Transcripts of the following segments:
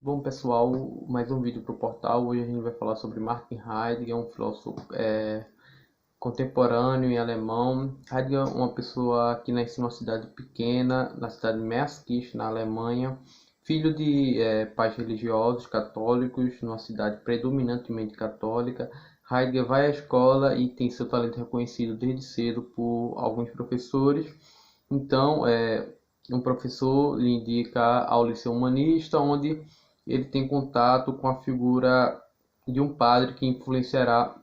Bom, pessoal, mais um vídeo para o portal. Hoje a gente vai falar sobre Martin Heidegger, um filósofo contemporâneo em alemão. Heidegger é uma pessoa que nasceu numa cidade pequena, na cidade de Meerskirch, na Alemanha, filho de pais religiosos católicos, numa cidade predominantemente católica. Heidegger vai à escola e tem seu talento reconhecido desde cedo por alguns professores. Então, um professor lhe indica ao Liceu Humanista, onde ele tem contato com a figura de um padre que influenciará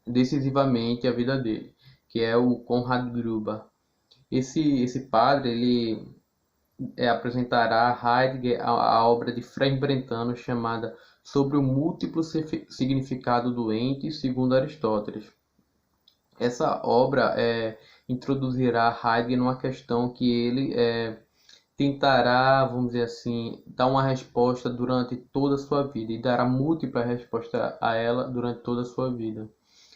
decisivamente a vida dele, que é o Konrad Gruber. Esse padre ele apresentará a Heidegger a obra de Frei Brentano chamada Sobre o Múltiplo Significado do Ente, segundo Aristóteles. Essa obra introduzirá Heidegger numa questão que ele tentará, vamos dizer assim, dar uma resposta durante toda a sua vida e dará múltipla resposta a ela durante toda a sua vida,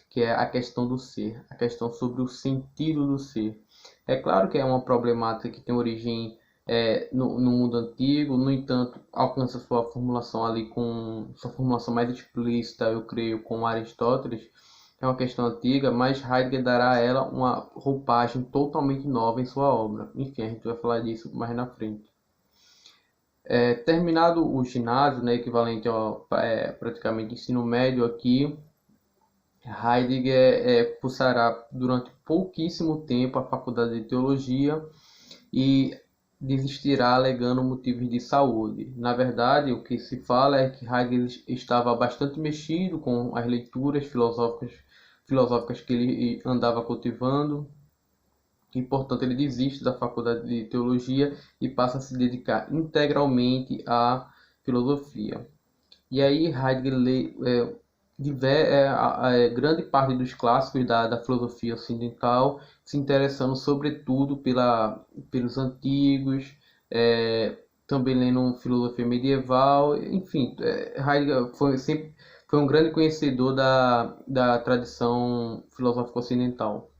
que é a questão do ser, a questão sobre o sentido do ser. É claro que é uma problemática que tem origem no mundo antigo, no entanto, alcança sua formulação ali com sua formulação mais explícita, eu creio, com Aristóteles. É uma questão antiga, mas Heidegger dará a ela uma roupagem totalmente nova em sua obra. Enfim, a gente vai falar disso mais na frente. Terminado o ginásio, né, equivalente ao praticamente ensino médio aqui, Heidegger cursará durante pouquíssimo tempo a faculdade de teologia e desistirá alegando motivos de saúde. Na verdade, o que se fala é que Heidegger estava bastante mexido com as leituras filosóficas que ele andava cultivando e, portanto, ele desiste da faculdade de teologia e passa a se dedicar integralmente à filosofia. E aí Heidegger lê grande parte dos clássicos da filosofia ocidental, se interessando sobretudo pelos antigos, também lendo filosofia medieval. Enfim, Heidegger foi um grande conhecedor da tradição filosófica ocidental.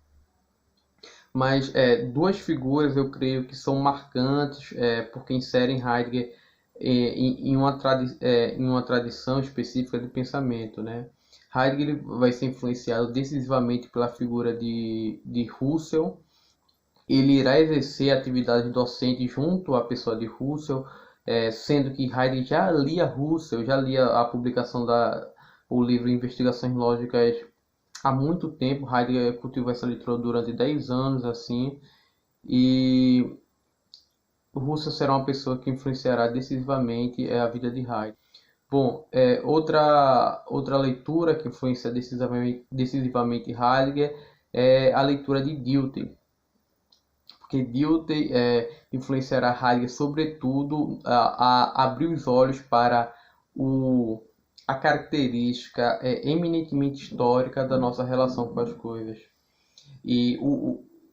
Mas duas figuras eu creio que são marcantes porque inserem Heidegger em uma tradição específica de pensamento, né? Heidegger vai ser influenciado decisivamente pela figura de Husserl. Ele irá exercer atividade docente junto à pessoa de Husserl, sendo que Heidegger já lia Husserl, já lia a publicação o livro Investigações Lógicas há muito tempo. Heidegger cultivou essa leitura durante 10 anos, assim, e Husserl será uma pessoa que influenciará decisivamente a vida de Heidegger. Bom, outra leitura que influencia decisivamente Heidegger é a leitura de Dilthey, porque Dilthey influenciará Heidegger sobretudo a abrir os olhos para a característica eminentemente histórica da nossa relação com as coisas e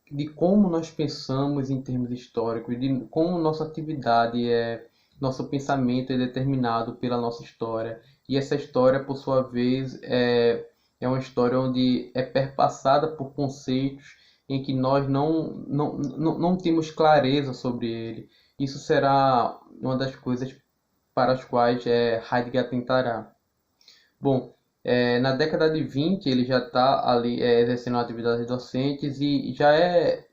de como nós pensamos em termos históricos, de como nossa atividade nosso pensamento é determinado pela nossa história. E essa história, por sua vez, é uma história onde é perpassada por conceitos em que nós não temos clareza sobre ele. Isso será uma das coisas para as quais Heidegger atentará. Bom, na década de 20 ele já está ali exercendo atividades docentes e Heidegger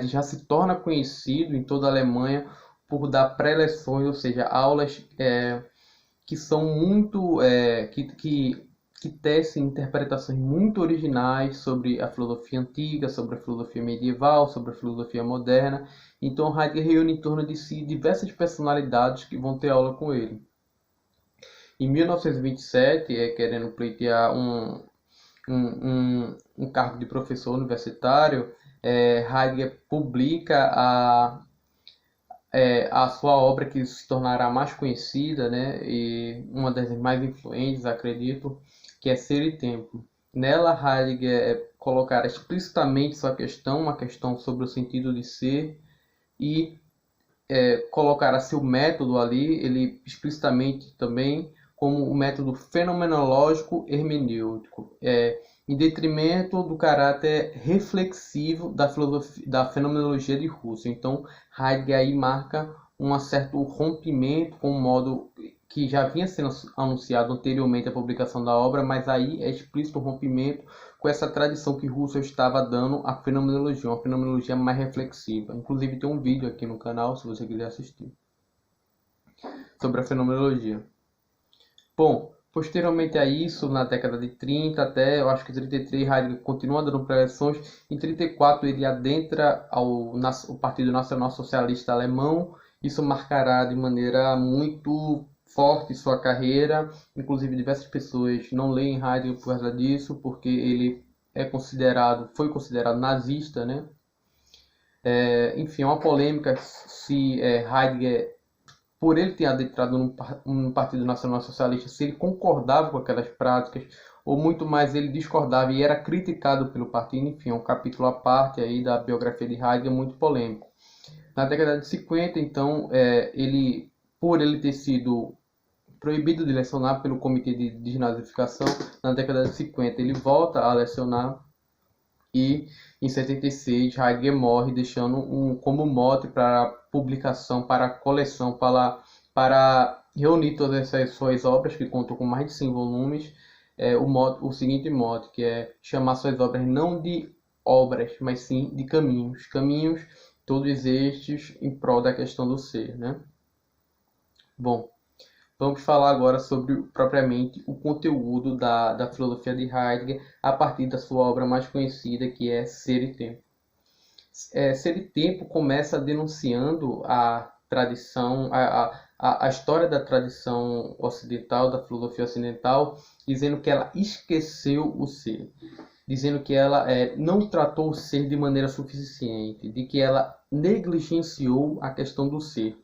já se torna conhecido em toda a Alemanha por dar preleções, ou seja, aulas que são muito que tecem interpretações muito originais sobre a filosofia antiga, sobre a filosofia medieval, sobre a filosofia moderna. Então Heidegger reúne em torno de si diversas personalidades que vão ter aula com ele. Em 1927, querendo pleitear um cargo de professor universitário, Heidegger publica a sua obra que se tornará mais conhecida, né, e uma das mais influentes, acredito, que é Ser e Tempo. Nela, Heidegger colocará explicitamente sua questão, uma questão sobre o sentido de ser, e colocará seu método ali, ele explicitamente também, como o método fenomenológico hermenêutico, em detrimento do caráter reflexivo da fenomenologia de Husserl. Então, Heidegger aí marca um certo rompimento com o modo que já vinha sendo anunciado anteriormente à publicação da obra, mas aí é explícito o rompimento com essa tradição que Russell estava dando à fenomenologia, uma fenomenologia mais reflexiva. Inclusive tem um vídeo aqui no canal, se você quiser assistir, sobre a fenomenologia. Bom, posteriormente a isso, na década de 30 até, eu acho que 33, Heidegger continua dando preleções. Em 34 ele adentra o Partido Nacional Socialista Alemão. Isso marcará de maneira muito forte sua carreira. Inclusive diversas pessoas não leem Heidegger por causa disso, porque ele foi considerado nazista, né? Enfim, é uma polêmica se Heidegger, por ele ter adentrado no Partido Nacional Socialista, se ele concordava com aquelas práticas, ou muito mais ele discordava e era criticado pelo partido. Enfim, é um capítulo à parte aí da biografia de Heidegger, muito polêmico. Na década de 50, então, por ele ter sido proibido de lecionar pelo Comitê de Desnazificação, na década de 50 ele volta a lecionar, e em 76 Heidegger morre, deixando como mote para a publicação, para a coleção, para reunir todas essas suas obras, que contam com mais de 100 volumes, o seguinte mote, que é chamar suas obras não de obras, mas sim de caminhos. Caminhos, todos estes em prol da questão do ser, né? Bom, vamos falar agora sobre propriamente o conteúdo da filosofia de Heidegger a partir da sua obra mais conhecida, que é Ser e Tempo. Ser e Tempo começa denunciando a tradição, a história da tradição ocidental, da filosofia ocidental, dizendo que ela esqueceu o ser, dizendo que ela não tratou o ser de maneira suficiente, de que ela negligenciou a questão do ser.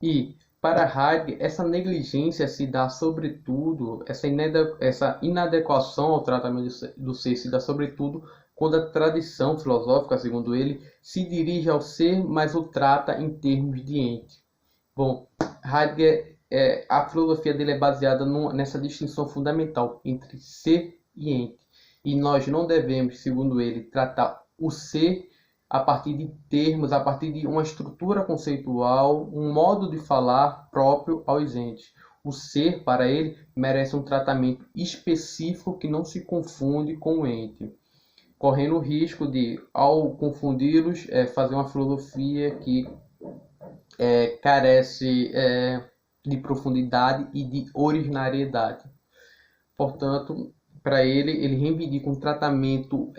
E para Heidegger, essa negligência se dá sobretudo, essa inadequação ao tratamento do ser se dá sobretudo quando a tradição filosófica, segundo ele, se dirige ao ser, mas o trata em termos de ente. Bom, Heidegger, a filosofia dele é baseada nessa distinção fundamental entre ser e ente. E nós não devemos, segundo ele, tratar o ser a partir de termos, a partir de uma estrutura conceitual, um modo de falar próprio aos entes. O ser, para ele, merece um tratamento específico que não se confunde com o ente, correndo o risco de, ao confundi-los, fazer uma filosofia que carece de profundidade e de originariedade. Portanto, para ele reivindica um tratamento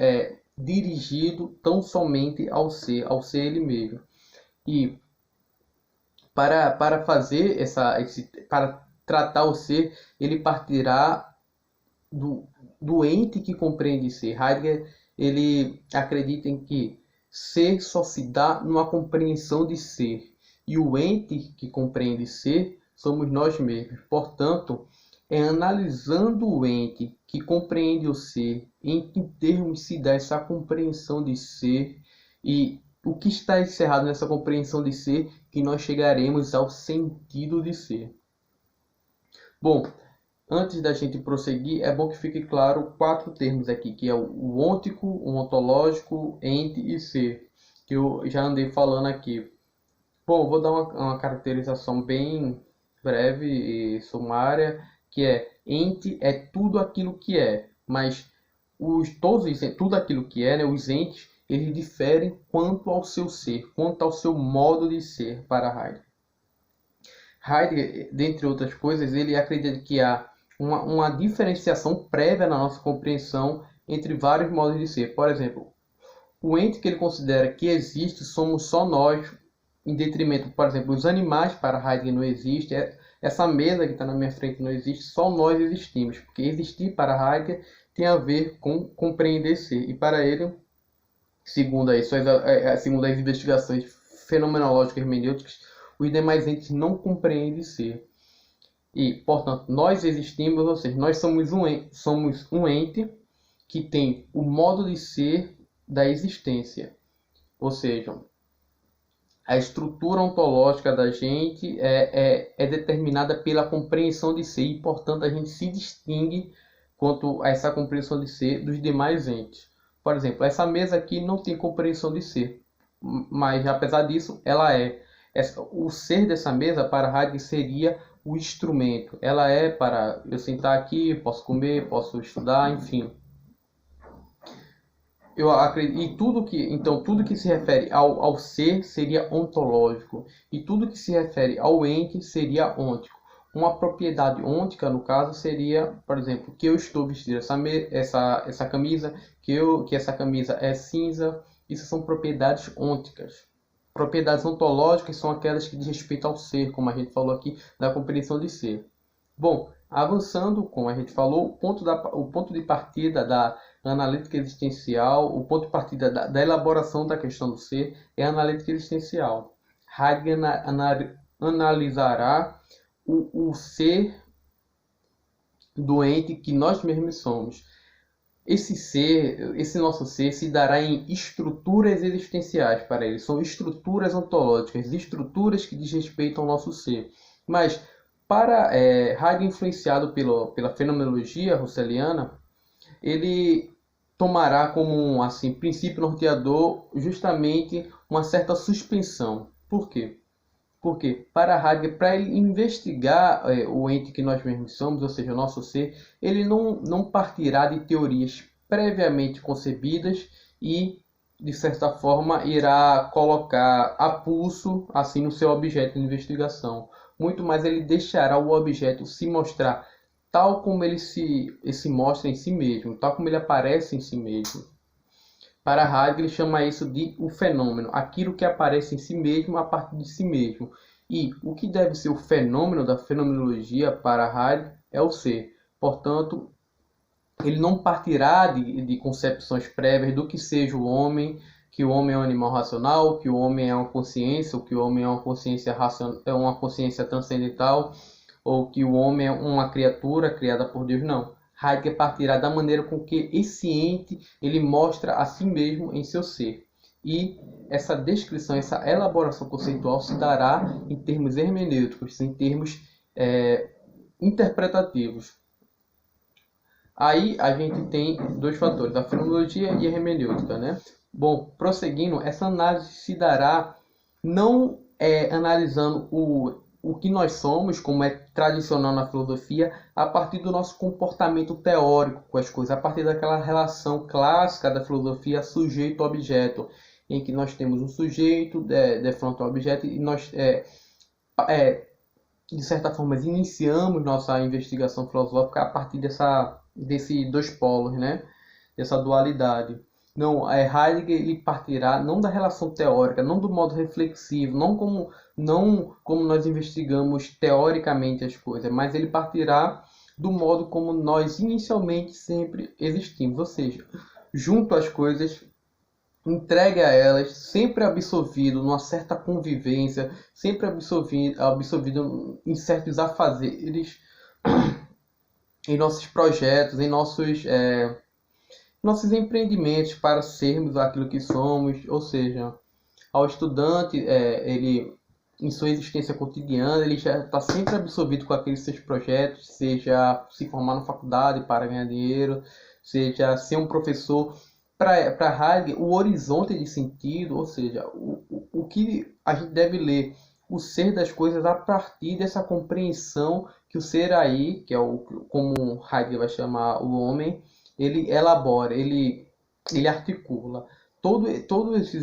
dirigido tão somente ao ser ele mesmo. E para fazer para tratar o ser, ele partirá do ente que compreende ser. Heidegger, ele acredita em que ser só se dá numa compreensão de ser, e o ente que compreende ser somos nós mesmos. Portanto, é analisando o ente que compreende o ser, em que termos se dá essa compreensão de ser, e o que está encerrado nessa compreensão de ser, que nós chegaremos ao sentido de ser. Bom, antes da gente prosseguir, é bom que fique claro 4 termos aqui, que é o ôntico, o ontológico, ente e ser, que eu já andei falando aqui. Bom, vou dar uma caracterização bem breve e sumária, que ente é tudo aquilo que é, mas tudo aquilo que é, né, os entes, eles diferem quanto ao seu ser, quanto ao seu modo de ser para Heidegger. Heidegger, dentre outras coisas, ele acredita que há uma diferenciação prévia na nossa compreensão entre vários modos de ser. Por exemplo, o ente que ele considera que existe somos só nós, em detrimento, por exemplo, os animais para Heidegger não existe, essa mesa que está na minha frente não existe, só nós existimos, porque existir para Heidegger tem a ver com compreender ser, e para ele, segundo as investigações fenomenológicas hermenêuticas, os demais entes não compreendem ser. E, portanto, nós existimos, ou seja, nós somos um ente que tem o modo de ser da existência, ou seja, a estrutura ontológica da gente é determinada pela compreensão de ser, e, portanto, a gente se distingue quanto a essa compreensão de ser dos demais entes. Por exemplo, essa mesa aqui não tem compreensão de ser, mas, apesar disso, ela O ser dessa mesa para Heidegger seria o instrumento. Ela é para eu sentar aqui, posso comer, posso estudar, enfim. Eu acredito, e tudo que se refere ao ser seria ontológico, e tudo que se refere ao ente seria ôntico. Uma propriedade ôntica, no caso, seria, por exemplo, que eu estou vestindo essa camisa, que essa camisa é cinza. Isso são propriedades ônticas. Propriedades ontológicas são aquelas que diz respeito ao ser, como a gente falou aqui, da compreensão de ser. Bom, avançando, como a gente falou, o ponto de partida da analítica existencial, o ponto de partida da elaboração da questão do ser é a analítica existencial. Heidegger analisará o ser doente que nós mesmos somos. Esse nosso ser se dará em estruturas existenciais para ele. São estruturas ontológicas, estruturas que diz respeito ao nosso ser. Mas, para Heidegger, influenciado pela fenomenologia russeliana, ele tomará como assim, princípio norteador justamente uma certa suspensão. Por quê? Porque para Heidegger, para ele investigar o ente que nós mesmos somos, ou seja, o nosso ser, ele não partirá de teorias previamente concebidas e, de certa forma, irá colocar a pulso assim no seu objeto de investigação. Muito mais ele deixará o objeto se mostrar tal como ele se mostra em si mesmo, tal como ele aparece em si mesmo. Para Heidegger, ele chama isso de o fenômeno, aquilo que aparece em si mesmo a partir de si mesmo. E o que deve ser o fenômeno da fenomenologia para Heidegger é o ser. Portanto, ele não partirá de concepções prévias do que seja o homem, que o homem é um animal racional, que o homem é uma consciência, ou que o homem é uma consciência racional, é uma consciência transcendental, ou que o homem é uma criatura criada por Deus. Não. Heidegger partirá da maneira com que esse ente ele mostra a si mesmo em seu ser. E essa descrição, essa elaboração conceitual se dará em termos hermenêuticos, em termos interpretativos. Aí a gente tem dois fatores, a fenomenologia e a hermenêutica, né? Bom, prosseguindo, essa análise se dará não analisando o que nós somos, como é tradicional na filosofia, a partir do nosso comportamento teórico com as coisas, a partir daquela relação clássica da filosofia sujeito-objeto, em que nós temos um sujeito de frente ao objeto e nós, de certa forma, iniciamos nossa investigação filosófica a partir desses dois polos, né? Dessa dualidade. Não, Heidegger ele partirá não da relação teórica, não do modo reflexivo, não como nós investigamos teoricamente as coisas, mas ele partirá do modo como nós inicialmente sempre existimos, ou seja, junto às coisas, entregue a elas, sempre absorvido numa certa convivência, sempre absorvido em certos afazeres, em nossos projetos, em nossos empreendimentos para sermos aquilo que somos, ou seja, ao estudante, ele em sua existência cotidiana, ele já está sempre absorvido com aqueles seus projetos, seja se formar na faculdade para ganhar dinheiro, seja ser um professor. Para Heidegger, o horizonte de sentido, ou seja, o que a gente deve ler, o ser das coisas a partir dessa compreensão que o ser aí, que é como Heidegger vai chamar o homem, ele elabora, ele articula. Todos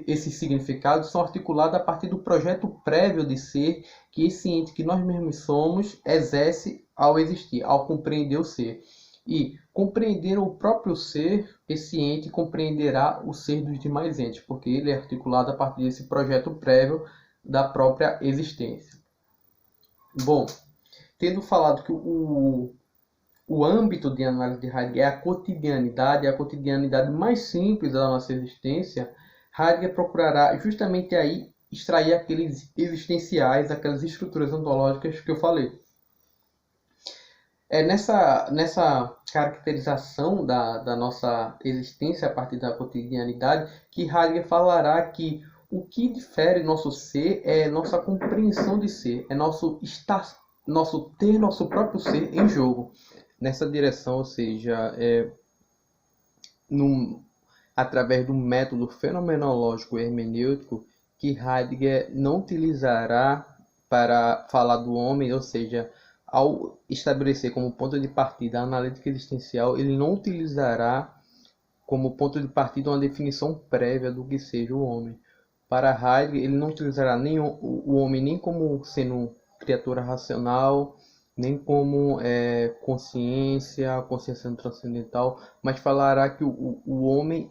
esses significados são articulados a partir do projeto prévio de ser que esse ente que nós mesmos somos exerce ao existir, ao compreender o ser. E compreender o próprio ser, esse ente compreenderá o ser dos demais entes, porque ele é articulado a partir desse projeto prévio da própria existência. Bom, tendo falado que o âmbito de análise de Heidegger é a cotidianidade mais simples da nossa existência, Heidegger procurará justamente aí extrair aqueles existenciais, aquelas estruturas ontológicas que eu falei. Nessa caracterização da nossa existência a partir da cotidianidade que Heidegger falará que o que difere nosso ser é nossa compreensão de ser, é nosso ter nosso próprio ser em jogo. Nessa direção, ou seja, através do método fenomenológico hermenêutico, que Heidegger não utilizará para falar do homem, ou seja, ao estabelecer como ponto de partida a analítica existencial, ele não utilizará como ponto de partida uma definição prévia do que seja o homem. Para Heidegger, ele não utilizará nem o homem nem como sendo criatura racional, nem como consciência transcendental, mas falará que o homem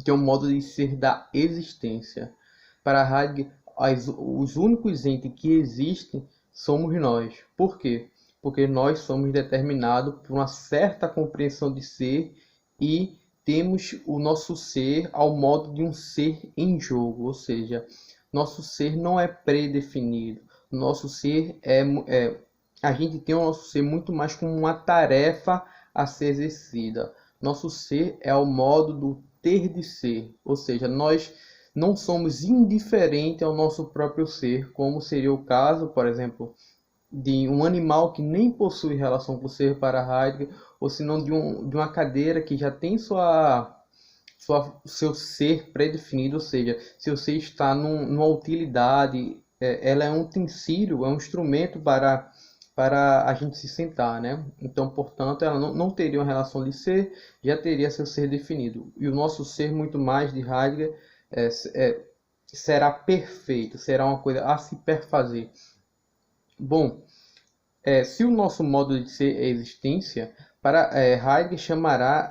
tem um modo de ser da existência. Para Heidegger, os únicos entes que existem somos nós. Por quê? Porque nós somos determinados por uma certa compreensão de ser e temos o nosso ser ao modo de um ser em jogo, ou seja, nosso ser não é predefinido. Nosso ser a gente tem o nosso ser muito mais como uma tarefa a ser exercida. Nosso ser é o modo do ter de ser, ou seja, nós não somos indiferentes ao nosso próprio ser, como seria o caso, por exemplo, de um animal que nem possui relação com o ser para Heidegger, ou senão de uma cadeira que já tem seu ser pré-definido, ou seja, seu ser está numa utilidade, ela é um utensílio, é um instrumento para a gente se sentar, né? Então, portanto, ela não teria uma relação de ser, já teria seu ser definido. E o nosso ser, muito mais de Heidegger, será perfeito, será uma coisa a se perfazer. Bom, se o nosso modo de ser é existência, para Heidegger chamará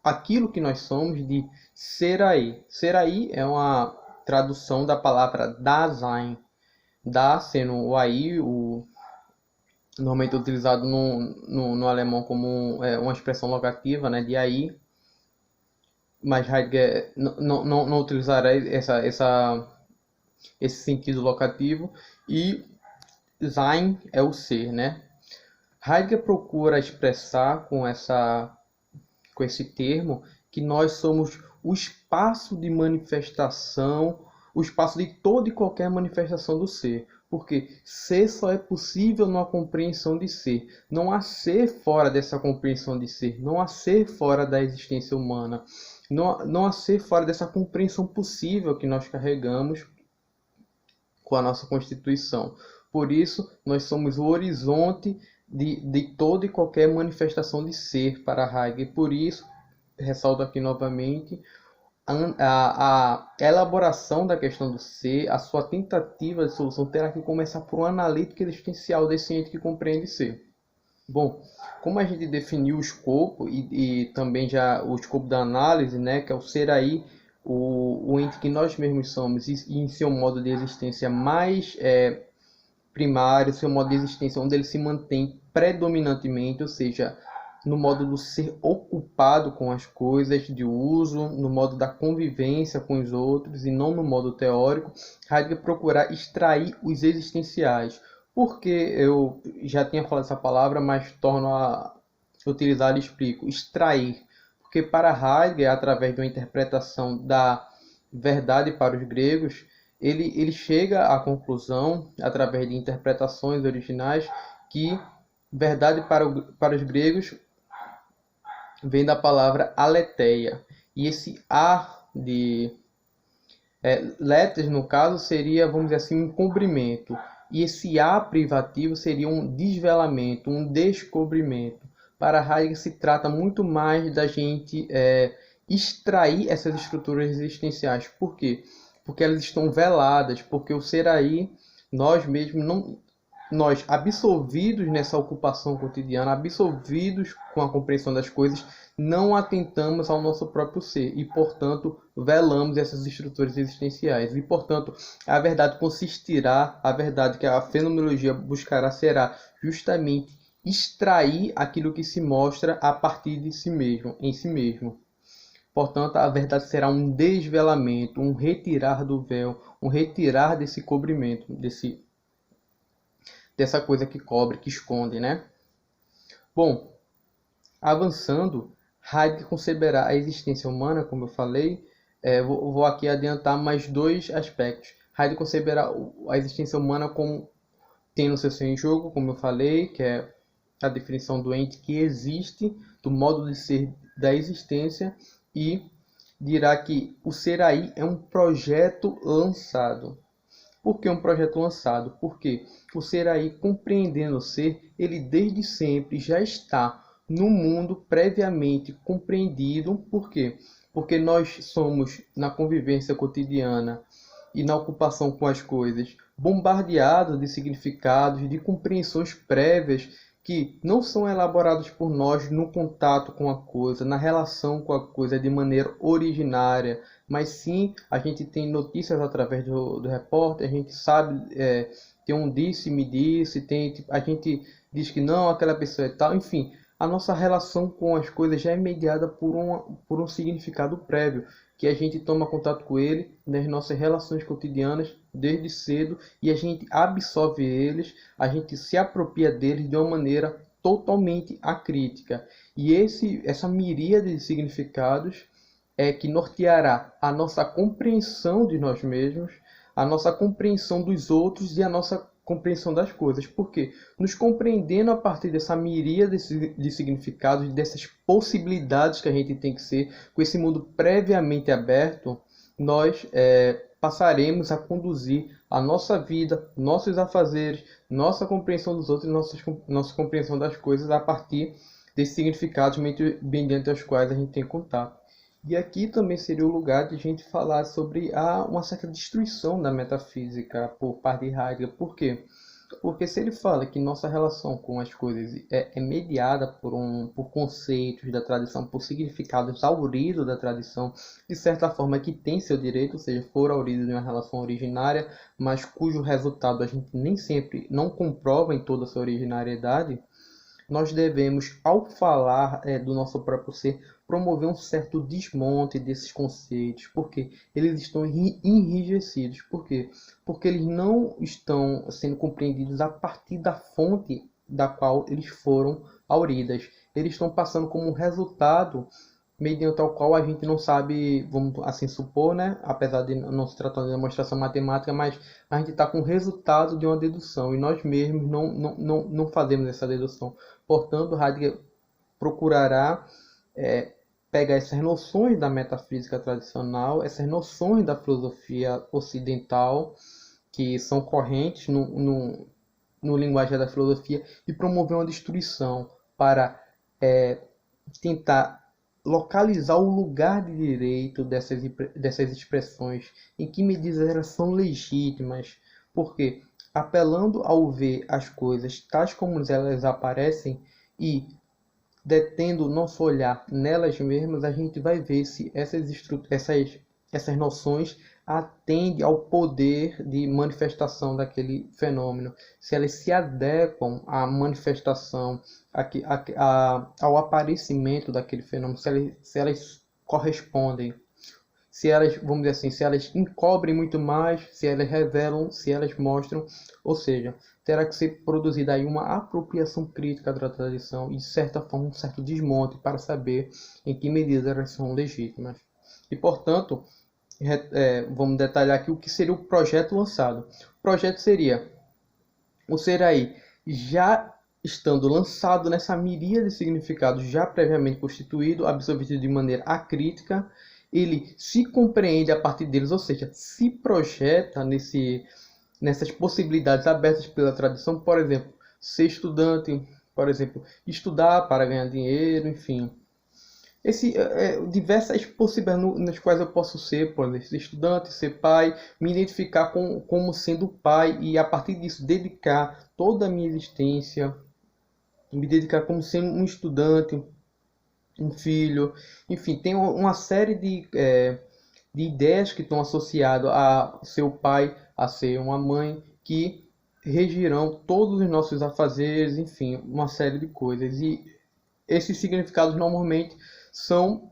aquilo que nós somos de ser aí. Ser aí é uma tradução da palavra Dasein. Da sendo o aí, normalmente utilizado no alemão como uma expressão locativa, né, de aí, mas Heidegger não utilizará esse sentido locativo, e Sein é o ser, né? Heidegger procura expressar com esse termo que nós somos o espaço de manifestação, o espaço de toda e qualquer manifestação do ser. Porque ser só é possível numa compreensão de ser. Não há ser fora dessa compreensão de ser. Não há ser fora da existência humana. Não há ser fora dessa compreensão possível que nós carregamos com a nossa Constituição. Por isso, nós somos o horizonte de toda e qualquer manifestação de ser para Heidegger. Por isso, ressalto aqui novamente, a elaboração da questão do ser, a sua tentativa de solução terá que começar por uma analítica existencial desse ente que compreende ser. Bom, como a gente definiu o escopo e também já o escopo da análise, né, que é o ser aí, o ente que nós mesmos somos e em seu modo de existência mais primário, seu modo de existência onde ele se mantém predominantemente, ou seja, no modo do ser ocupado com as coisas de uso, no modo da convivência com os outros e não no modo teórico, Heidegger procurar extrair os existenciais. Porque eu já tinha falado essa palavra, mas torno a utilizar e explico. Extrair. Porque para Heidegger, através de uma interpretação da verdade para os gregos, ele chega à conclusão, através de interpretações originais, que verdade para os gregos vem da palavra aletheia. E esse a de letes, no caso, seria, vamos dizer assim, um encobrimento. E esse a privativo seria um desvelamento, um descobrimento. Para Heidegger se trata muito mais da gente extrair essas estruturas existenciais. Por quê? Porque elas estão veladas, porque o ser aí, nós mesmos não... Nós, absolvidos nessa ocupação cotidiana, absolvidos com a compreensão das coisas, não atentamos ao nosso próprio ser e, portanto, velamos essas estruturas existenciais. E, portanto, a verdade consistirá, a verdade que a fenomenologia buscará será justamente extrair aquilo que se mostra a partir de si mesmo, em si mesmo. Portanto, a verdade será um desvelamento, um retirar do véu, um retirar desse cobrimento, dessa coisa que cobre, que esconde, né? Bom, avançando, Heidegger conceberá a existência humana, como eu falei. Vou aqui adiantar mais dois aspectos. Heidegger conceberá a existência humana como tendo seu ser em jogo, como eu falei, que é a definição do ente que existe, do modo de ser da existência, e dirá que o ser aí é um projeto lançado. Por que um projeto lançado? Porque o ser aí, compreendendo o ser, ele desde sempre já está no mundo previamente compreendido. Por quê? Porque nós somos, na convivência cotidiana e na ocupação com as coisas, bombardeados de significados, de compreensões prévias que não são elaborados por nós no contato com a coisa, na relação com a coisa de maneira originária, mas sim a gente tem notícias através do repórter, a gente sabe, tem um disse-me disse, a gente diz que não, aquela pessoa é tal, enfim, a nossa relação com as coisas já é mediada por um significado prévio, que a gente toma contato com ele nas nossas relações cotidianas desde cedo e a gente absorve eles, a gente se apropria deles de uma maneira totalmente acrítica. E essa miríade de significados é que norteará a nossa compreensão de nós mesmos, a nossa compreensão dos outros e a nossa compreensão das coisas. Porque nos compreendendo a partir dessa miríade de significados, dessas possibilidades que a gente tem que ser, com esse mundo previamente aberto, nós passaremos a conduzir a nossa vida, nossos afazeres, nossa compreensão dos outros e nossa compreensão das coisas a partir desses significados mediante os quais a gente tem contato. E aqui também seria o lugar de a gente falar sobre uma certa destruição da metafísica por parte de Heidegger. Por quê? Porque se ele fala que nossa relação com as coisas é mediada por conceitos da tradição, por significados auridos da tradição, de certa forma que tem seu direito, ou seja, for aurido de uma relação originária, mas cujo resultado a gente nem sempre não comprova em toda a sua originariedade, nós devemos, ao falar do nosso próprio ser, promover um certo desmonte desses conceitos, porque eles estão enrijecidos. Por quê? Porque eles não estão sendo compreendidos a partir da fonte da qual eles foram auridas. Eles estão passando como um resultado mediante ao qual a gente não sabe, vamos assim supor, né? Apesar de não se tratar de demonstração matemática, mas a gente está com o resultado de uma dedução e nós mesmos não fazemos essa dedução. Portanto, Heidegger procurará pegar essas noções da metafísica tradicional, essas noções da filosofia ocidental, que são correntes no linguagem da filosofia, e promover uma destruição para tentar localizar o lugar de direito dessas expressões, em que medidas elas são legítimas, porque apelando ao ver as coisas tais como elas aparecem e detendo o nosso olhar nelas mesmas, a gente vai ver se essas noções atendem ao poder de manifestação daquele fenômeno, se elas se adequam à manifestação, ao aparecimento daquele fenômeno, se elas correspondem, se elas, vamos dizer assim, se elas encobrem muito mais, se elas revelam, se elas mostram, ou seja, terá que ser produzida aí uma apropriação crítica da tradição e, de certa forma, um certo desmonte para saber em que medida elas são legítimas. E, portanto, vamos detalhar aqui o que seria o projeto lançado. O projeto seria o ser aí já estando lançado nessa miríade de significados já previamente constituído, absorvido de maneira acrítica, ele se compreende a partir deles, ou seja, se projeta nessas possibilidades abertas pela tradição, por exemplo, ser estudante, por exemplo, estudar para ganhar dinheiro, enfim. Diversas possibilidades nas quais eu posso ser, por exemplo, ser estudante, ser pai, me identificar como sendo pai e a partir disso dedicar toda a minha existência, me dedicar como sendo um estudante, um filho, enfim, tem uma série de ideias que estão associadas a ser o pai, a ser uma mãe, que regirão todos os nossos afazeres, enfim, uma série de coisas. E esses significados normalmente são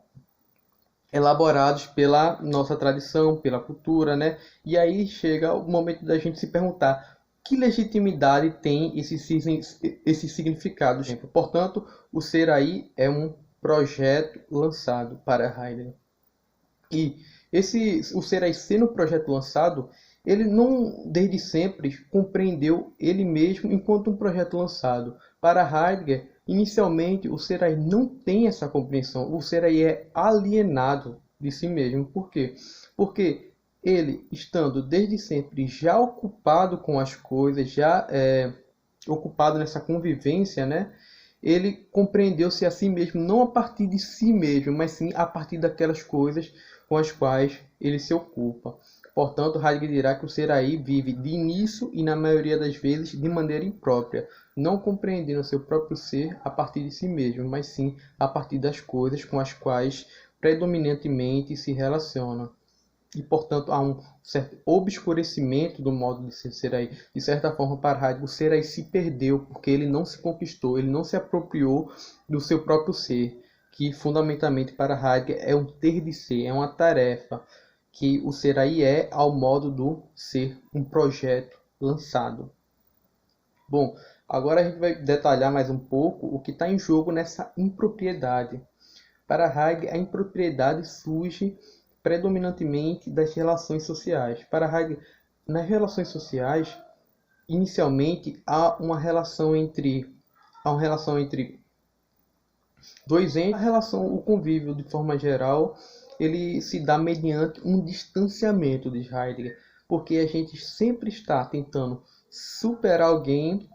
elaborados pela nossa tradição, pela cultura, né? E aí chega o momento da gente se perguntar que legitimidade tem esses significados. Portanto, o ser aí é um projeto lançado para Heidegger. E o ser aí sendo um projeto lançado, ele não desde sempre compreendeu ele mesmo enquanto um projeto lançado. Para Heidegger, inicialmente o ser aí não tem essa compreensão, o ser aí é alienado de si mesmo. Por quê? Porque ele, estando desde sempre já ocupado com as coisas, já ocupado nessa convivência, né? Ele compreendeu-se a si mesmo não a partir de si mesmo, mas sim a partir daquelas coisas com as quais ele se ocupa. Portanto, Heidegger dirá que o ser aí vive de início e, na maioria das vezes, de maneira imprópria, não compreendendo o seu próprio ser a partir de si mesmo, mas sim a partir das coisas com as quais predominantemente se relaciona. E, portanto, há um certo obscurecimento do modo de ser aí. De certa forma, para Heidegger, o ser aí se perdeu, porque ele não se conquistou, ele não se apropriou do seu próprio ser, que fundamentalmente para Heidegger é um ter de ser, é uma tarefa, que o ser aí é ao modo do ser um projeto lançado. Bom, agora a gente vai detalhar mais um pouco o que está em jogo nessa impropriedade. Para Heidegger, a impropriedade surge predominantemente das relações sociais. Para Heidegger, nas relações sociais, inicialmente há uma relação entre dois entes. A relação, o convívio de forma geral, ele se dá mediante um distanciamento de Heidegger, porque a gente sempre está tentando superar alguém,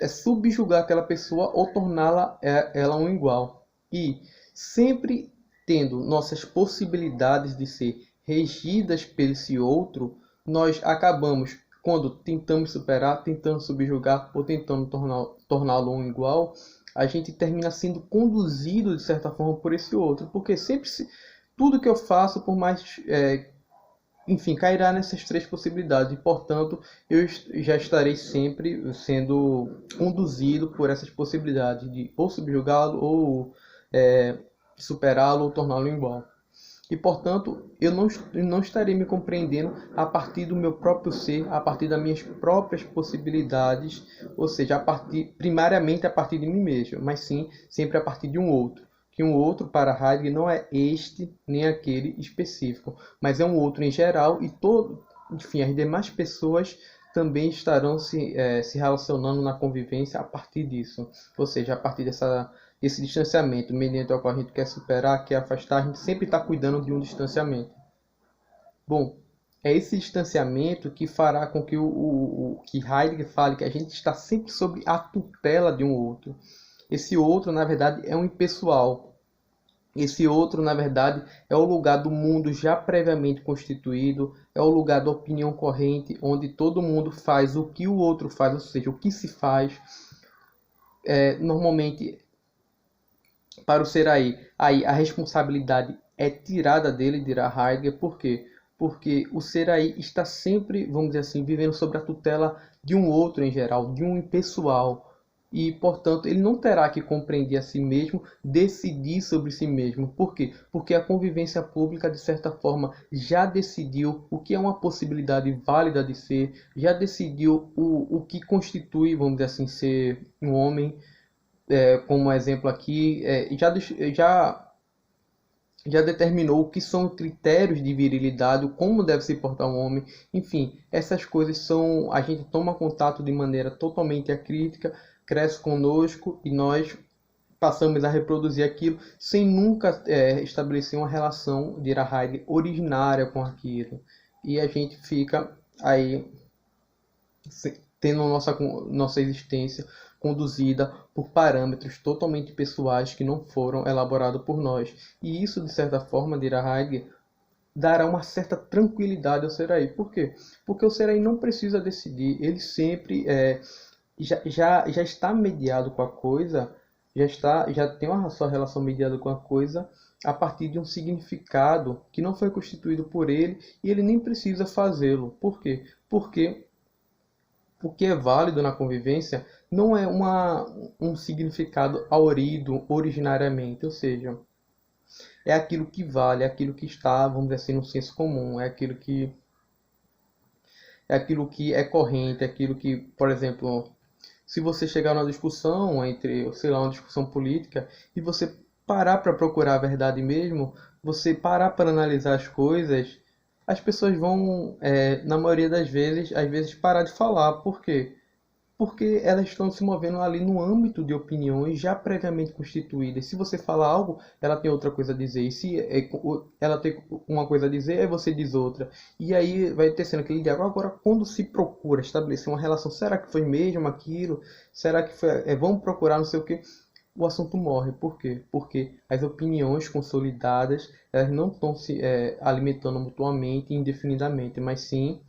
subjugar aquela pessoa ou torná-la ela um igual. E sempre tendo nossas possibilidades de ser regidas por esse outro, nós acabamos, quando tentamos superar, tentando subjugar ou tentando torná-lo um igual, a gente termina sendo conduzido, de certa forma, por esse outro. Porque sempre, tudo que eu faço, por mais enfim, cairá nessas três possibilidades e, portanto, eu já estarei sempre sendo conduzido por essas possibilidades de ou subjugá-lo, ou superá-lo, ou torná-lo igual. E, portanto, eu não estarei me compreendendo a partir do meu próprio ser, a partir das minhas próprias possibilidades, ou seja, primariamente a partir de mim mesmo, mas sim sempre a partir de um outro. Que um outro para Heidegger não é este nem aquele específico, mas é um outro em geral, e enfim, as demais pessoas também estarão se relacionando na convivência a partir disso, ou seja, a partir desse distanciamento mediante o qual a gente quer superar, quer afastar, a gente sempre está cuidando de um distanciamento. Bom, é esse distanciamento que fará com que que Heidegger fale que a gente está sempre sob a tutela de um outro. Esse outro, na verdade, é um impessoal. Esse outro, na verdade, é o lugar do mundo já previamente constituído, é o lugar da opinião corrente, onde todo mundo faz o que o outro faz, ou seja, o que se faz. Normalmente, para o ser aí a responsabilidade é tirada dele, dirá Heidegger. Por quê? Porque o ser aí está sempre, vamos dizer assim, vivendo sob a tutela de um outro em geral, de um impessoal. E, portanto, ele não terá que compreender a si mesmo, decidir sobre si mesmo. Por quê? Porque a convivência pública, de certa forma, já decidiu o que é uma possibilidade válida de ser, já decidiu o que constitui, vamos dizer assim, ser um homem. Como exemplo aqui, já determinou o que são critérios de virilidade, como deve se portar um homem. Enfim, essas coisas a gente toma contato de maneira totalmente acrítica, cresce conosco e nós passamos a reproduzir aquilo sem nunca estabelecer uma relação, dirá Heidegger, originária com aquilo. E a gente fica aí tendo nossa existência conduzida por parâmetros totalmente pessoais que não foram elaborados por nós. E isso, de certa forma, dirá Heidegger, dará uma certa tranquilidade ao ser aí. Por quê? Porque o ser aí não precisa decidir, ele sempre já está mediado com a coisa, já tem uma sua relação mediada com a coisa a partir de um significado que não foi constituído por ele, e ele nem precisa fazê-lo. Por quê? Porque o que é válido na convivência não é um significado aurido originariamente, ou seja, é aquilo que vale, é aquilo que está, vamos dizer assim, no senso comum, é aquilo que é corrente, é aquilo que, por exemplo, se você chegar numa discussão entre, sei lá, uma discussão política, e você parar para procurar a verdade mesmo, você parar para analisar as coisas, as pessoas vão, na maioria das vezes, às vezes parar de falar. Por quê? porque elas estão se movendo ali no âmbito de opiniões já previamente constituídas. Se você fala algo, ela tem outra coisa a dizer. E se ela tem uma coisa a dizer, aí você diz outra. E aí vai tecendo aquele diálogo. Agora, quando se procura estabelecer uma relação, será que foi mesmo aquilo? Será que foi? Vamos procurar não sei o quê. O assunto morre. Por quê? Porque as opiniões consolidadas, elas não estão se alimentando mutuamente indefinidamente, mas sim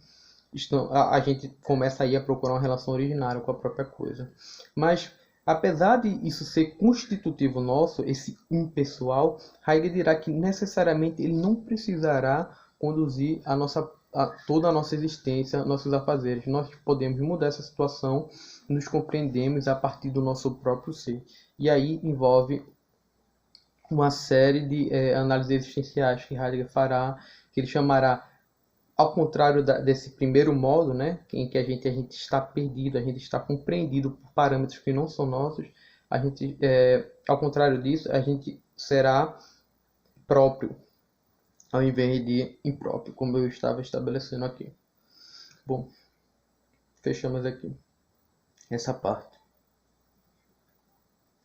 a gente começa aí a procurar uma relação originária com a própria coisa. Mas, apesar de isso ser constitutivo nosso, esse impessoal, Heidegger dirá que necessariamente ele não precisará conduzir toda a nossa existência, nossos afazeres. Nós podemos mudar essa situação, nos compreendemos a partir do nosso próprio ser. E aí envolve uma série de análises existenciais que Heidegger fará, que ele chamará, ao contrário desse primeiro modo, né, em que a gente está perdido, a gente está compreendido por parâmetros que não são nossos, ao contrário disso, a gente será próprio, ao invés de impróprio, como eu estava estabelecendo aqui. Bom, fechamos aqui essa parte.